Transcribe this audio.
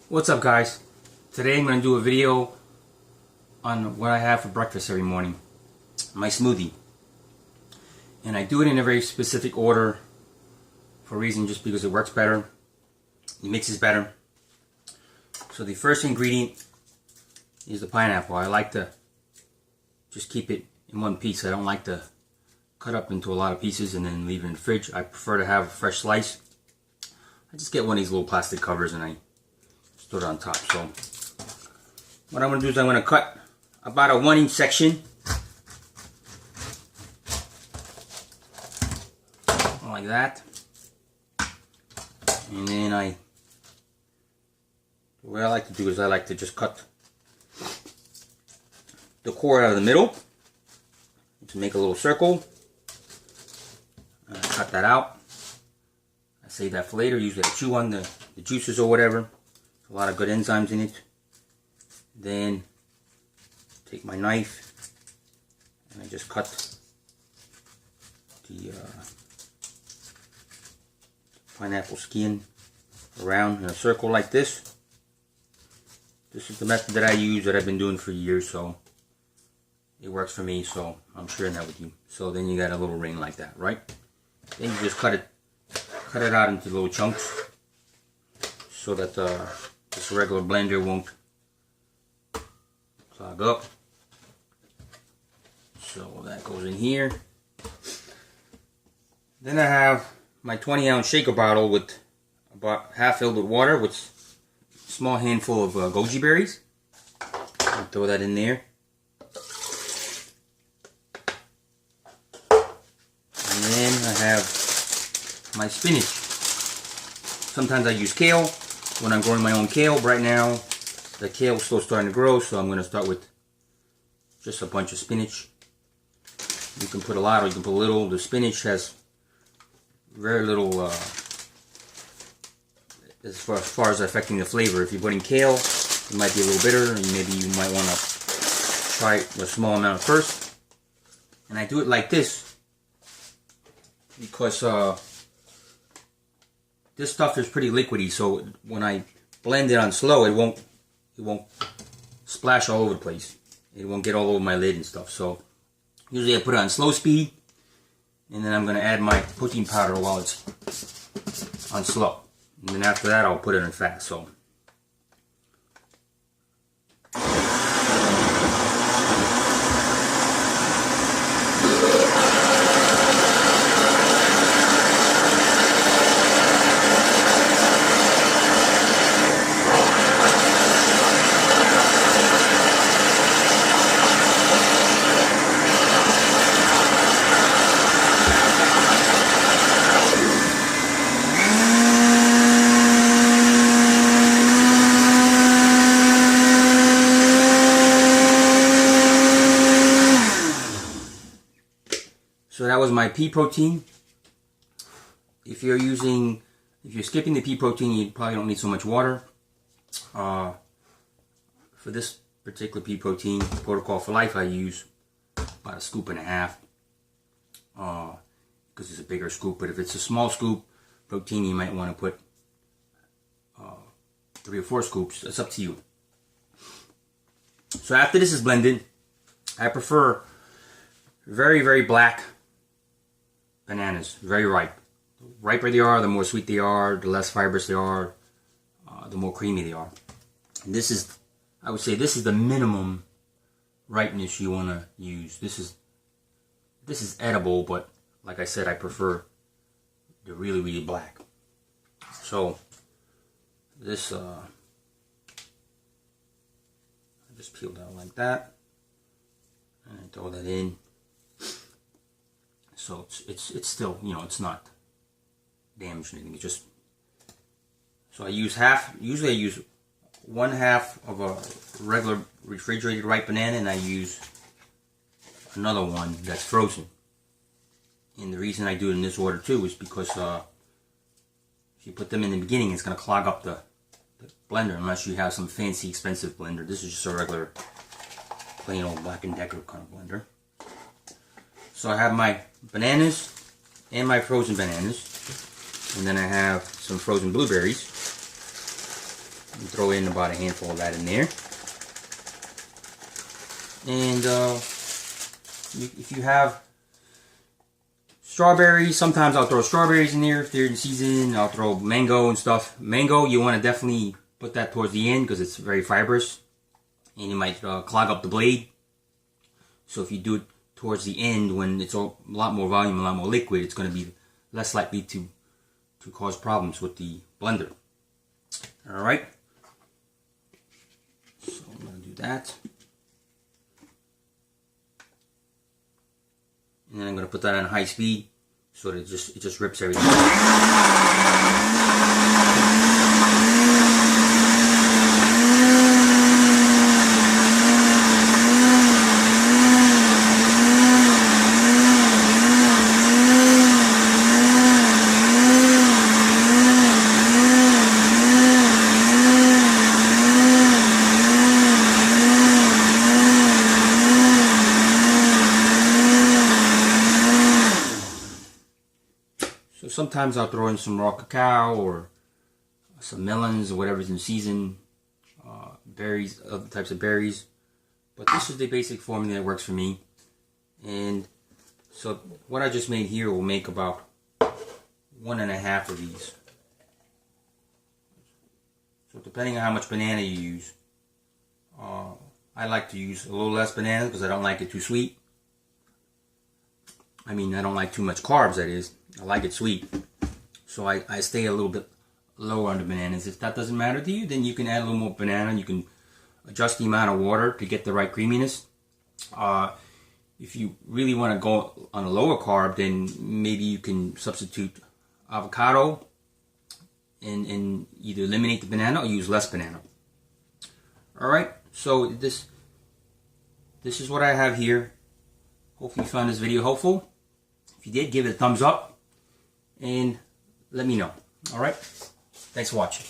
What's up, guys? Today I'm going to do a video on what I have for breakfast every morning. My smoothie. And I do it in a very specific order for a reason, just because it works better. It mixes better. So the first ingredient is the pineapple. I like to just keep it in one piece. I don't like to cut up into a lot of pieces and then leave it in the fridge. I prefer to have a fresh slice. I just get one of these little plastic covers and I store it on top. So what I'm going to do is I'm going to cut about a 1-inch section like that, and then what I like to do is I like to just cut the core out of the middle to make a little circle. Cut that out. I save that for later. Usually I chew on the juices or whatever. A lot of good enzymes in it. Then take my knife and I just cut the pineapple skin around in a circle like this. This is the method that I use, that I've been doing for years, so it works for me, so I'm sharing that with you. So then you got a little ring like that, right? Then you just cut it out into little chunks so that this regular blender won't clog up. So that goes in here. Then I have my 20-ounce shaker bottle with about half filled with water with a small handful of goji berries. I'll throw that in there. And then I have my spinach. Sometimes I use kale when I'm growing my own kale. But right now the kale is still starting to grow, so I'm going to start with just a bunch of spinach. You can put a lot or you can put a little. The spinach has very little as far as affecting the flavor. If you're putting kale, it might be a little bitter, and maybe you might want to try a small amount first. And I do it like this because this stuff is pretty liquidy, so when I blend it on slow, it won't splash all over the place. It won't get all over my lid and stuff. So usually I put it on slow speed, and then I'm going to add my protein powder while it's on slow. And then after that I'll put it in fast. So that was my pea protein. If you're skipping the pea protein, you probably don't need so much water. For this particular pea protein, Protocol for Life, I use about 1.5 scoops because it's a bigger scoop. But if it's a small scoop protein, you might want to put 3 or 4 scoops. It's up to you. So after this is blended, I prefer very, very black bananas, very ripe. The riper they are, the more sweet they are, the less fibrous they are, the more creamy they are. And this is, I would say, this is the minimum ripeness you want to use. This is edible, but like I said, I prefer the really, really black. So this, I just peeled out like that, and I throw that in. So it's still, it's not damaged or anything. It's just, so I use usually I use 1/2 of a regular refrigerated ripe banana, and I use another one that's frozen. And the reason I do it in this order too is because if you put them in the beginning, it's going to clog up the blender unless you have some fancy expensive blender. This is just a regular plain old Black & Decker kind of blender. So I have my bananas and my frozen bananas, and then I have some frozen blueberries. And throw in about a handful of that in there. And if you have strawberries, sometimes I'll throw strawberries in there if they're in season. I'll throw mango and stuff. Mango, you want to definitely put that towards the end because it's very fibrous. And it might clog up the blade. So if you do it towards the end when it's a lot more volume, a lot more liquid, it's going to be less likely to cause problems with the blender. Alright. So I'm going to do that. And then I'm going to put that on high speed so that it just rips everything. So sometimes I'll throw in some raw cacao or some melons or whatever's in season, berries, other types of berries. But this is the basic formula that works for me. And so what I just made here will make about 1.5 of these. So depending on how much banana you use, I like to use a little less banana because I don't like it too sweet. I mean, I don't like too much carbs, that is. I like it sweet. So I stay a little bit lower on the bananas. If that doesn't matter to you, then you can add a little more banana. You can adjust the amount of water to get the right creaminess. If you really want to go on a lower carb, then maybe you can substitute avocado and either eliminate the banana or use less banana. Alright, so this is what I have here. Hopefully you found this video helpful. If you did, give it a thumbs up and let me know. Alright, thanks for watching.